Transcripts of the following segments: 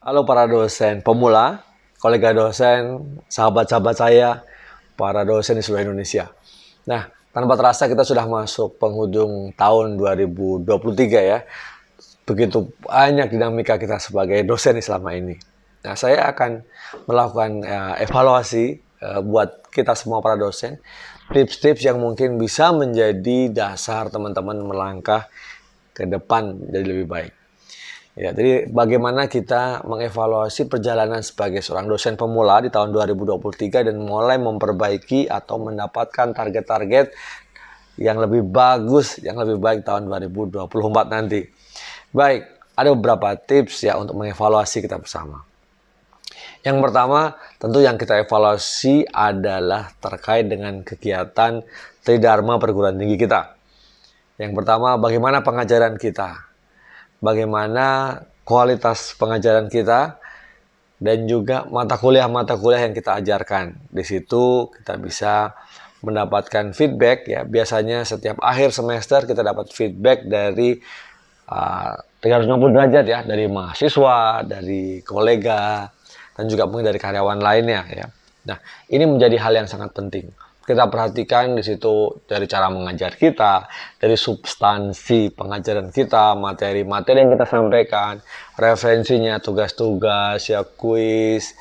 Halo para dosen pemula, kolega dosen, sahabat-sahabat saya, para dosen di seluruh Indonesia. Nah, tanpa terasa kita sudah masuk penghujung tahun 2023 ya. Begitu banyak dinamika kita sebagai dosen selama ini. Nah, saya akan melakukan evaluasi buat kita semua para dosen, tips-tips yang mungkin bisa menjadi dasar teman-teman melangkah ke depan jadi lebih baik. Ya, jadi bagaimana kita mengevaluasi perjalanan sebagai seorang dosen pemula di tahun 2023 dan mulai memperbaiki atau mendapatkan target-target yang lebih bagus, yang lebih baik tahun 2024 nanti. Baik, ada beberapa tips ya untuk mengevaluasi kita bersama. Yang pertama, tentu yang kita evaluasi adalah terkait dengan kegiatan Tridharma perguruan tinggi kita. Yang pertama, bagaimana pengajaran kita? Bagaimana kualitas pengajaran kita dan juga mata kuliah-mata kuliah yang kita ajarkan. Di situ kita bisa mendapatkan feedback ya. Biasanya setiap akhir semester kita dapat feedback dari 360 derajat ya, dari mahasiswa, dari kolega, dan juga mungkin dari karyawan lainnya ya. Nah, ini menjadi hal yang sangat penting. Kita perhatikan di situ dari cara mengajar kita, dari substansi pengajaran kita, materi-materi yang kita sampaikan, referensinya, tugas-tugas, ya kuis,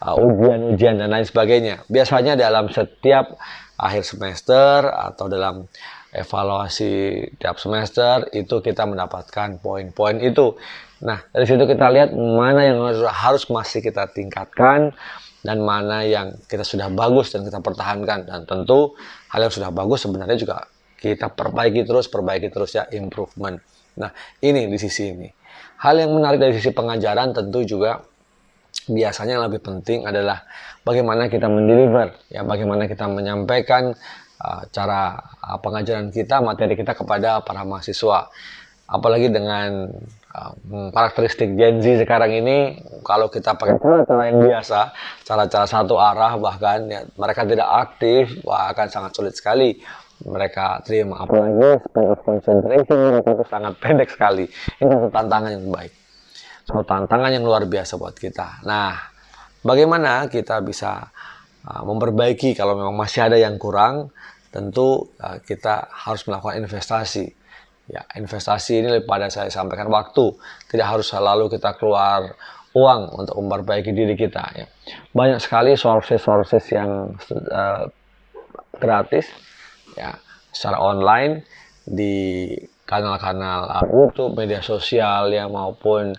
ujian-ujian dan lain sebagainya. Biasanya dalam setiap akhir semester atau dalam evaluasi tiap semester itu kita mendapatkan poin-poin itu. Nah, dari situ kita lihat mana yang harus masih kita tingkatkan dan mana yang kita sudah bagus dan kita pertahankan. Dan tentu hal yang sudah bagus sebenarnya juga kita perbaiki terus ya, improvement. Nah, ini di sisi ini. Hal yang menarik dari sisi pengajaran tentu juga biasanya yang lebih penting adalah bagaimana kita mendeliver, ya, bagaimana kita menyampaikan cara pengajaran kita, materi kita kepada para mahasiswa. Apalagi dengan karakteristik Gen Z sekarang ini, kalau kita pakai cara-cara yang biasa, cara-cara satu arah bahkan ya, mereka tidak aktif, wah akan sangat sulit sekali mereka terima. Apalagi span of concentration mereka itu sangat pendek sekali. Ini satu tantangan yang baik, satu tantangan yang luar biasa buat kita. Nah, bagaimana kita bisa memperbaiki kalau memang masih ada yang kurang? Tentu kita harus melakukan investasi. Ya, investasi ini pada saya sampaikan waktu. Tidak harus selalu kita keluar uang untuk memperbaiki diri kita. Ya. Banyak sekali sources yang gratis, ya, secara online di kanal-kanal YouTube, media sosial, ya, maupun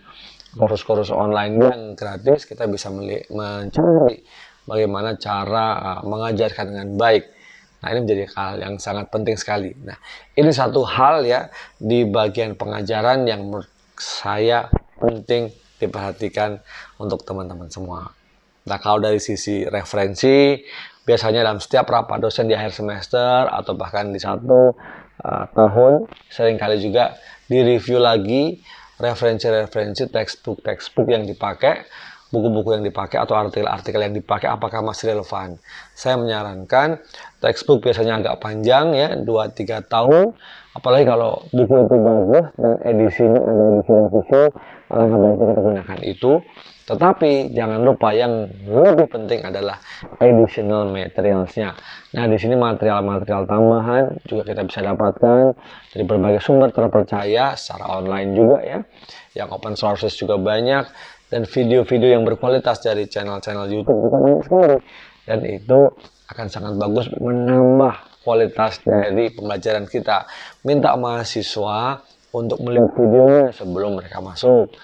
kursus-kursus online yang gratis. Kita bisa mencari bagaimana cara mengajarkan dengan baik. Nah, ini menjadi hal yang sangat penting sekali. Nah, ini satu hal ya di bagian pengajaran yang menurut saya penting diperhatikan untuk teman-teman semua. Nah, kalau dari sisi referensi, biasanya dalam setiap rapat dosen di akhir semester atau bahkan di satu tahun, seringkali juga direview lagi referensi-referensi textbook yang dipakai, buku-buku yang dipakai atau artikel-artikel yang dipakai apakah masih relevan. Saya menyarankan textbook biasanya agak panjang ya, 2-3 tahun, apalagi kalau buku itu bagus dan edisinya ada edisi revisi, alangkah baiknya kita gunakan itu. Tetapi jangan lupa yang lebih penting adalah additional materialsnya. Nah, di sini material-material tambahan juga kita bisa dapatkan dari berbagai sumber terpercaya secara online juga ya. Yang open sources juga banyak, dan video-video yang berkualitas dari channel-channel YouTube juga banyak sekali. Dan itu akan sangat bagus menambah kualitas dari pembelajaran kita. Minta mahasiswa untuk melihat videonya sebelum mereka masuk.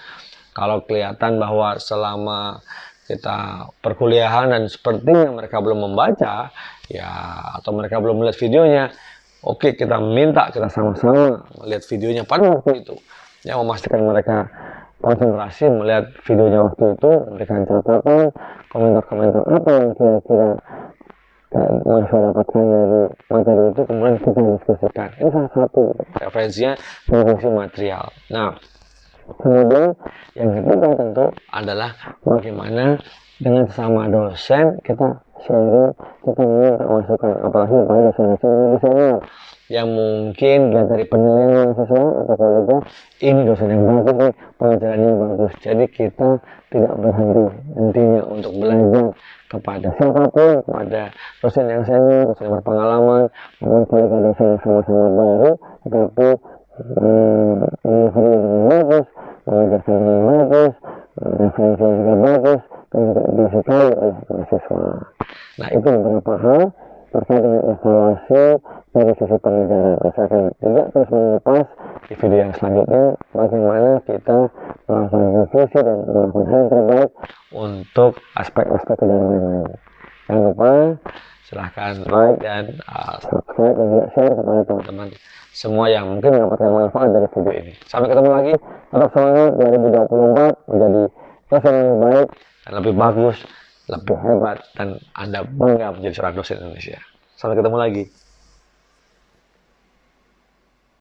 Kalau kelihatan bahwa selama kita perkuliahan dan sepertinya mereka belum membaca, ya, atau mereka belum melihat videonya, oke, kita minta kita sama-sama melihat videonya pada waktu itu. Ya, memastikan mereka konsentrasi melihat videonya waktu itu, memberikan catatan, komentar-komentar apa yang kira-kira mahasiswa dapatkan dari materi itu, kemudian kita diskusikan. Ini salah satu referensinya fungsi material. Nah, kemudian yang ketiga tentu adalah bagaimana dengan sesama dosen kita sharing, kita minta masukan, apalagi dosen-dosen yang senior. yang mungkin lihat dari penilaian sesuai atau kolega, ini dosen yang bagus nih, pengajarannya bagus. Jadi kita tidak berhenti intinya untuk belajar kepada siapapun, kepada dosen yang senior, dosen yang berpengalaman, maupun kolega dosen yang sama-sama baru, tetapi delivery yang bagus, pengajaran yang bagus, referensi yang juga bagus, dan juga disukai oleh mahasiswa. Nah, itu beberapa hal terkait dengan evaluasi dari sisi pengajaran. Saya akan juga terus mengupas di video yang selanjutnya bagaimana kita melakukan revisi dan melakukan hal yang terbaik untuk aspek-aspek kedaerahan yang lain. Jangan lupa silahkan like dan subscribe dan juga share kepada teman-teman semua yang mungkin mendapatkan manfaat dari video ini. Sampai ketemu lagi, tetap semangat 2024 menjadi dosen yang lebih baik dan lebih bagus, lebih hebat, dan Anda bangga menjadi seorang dosen Indonesia. Sampai ketemu lagi.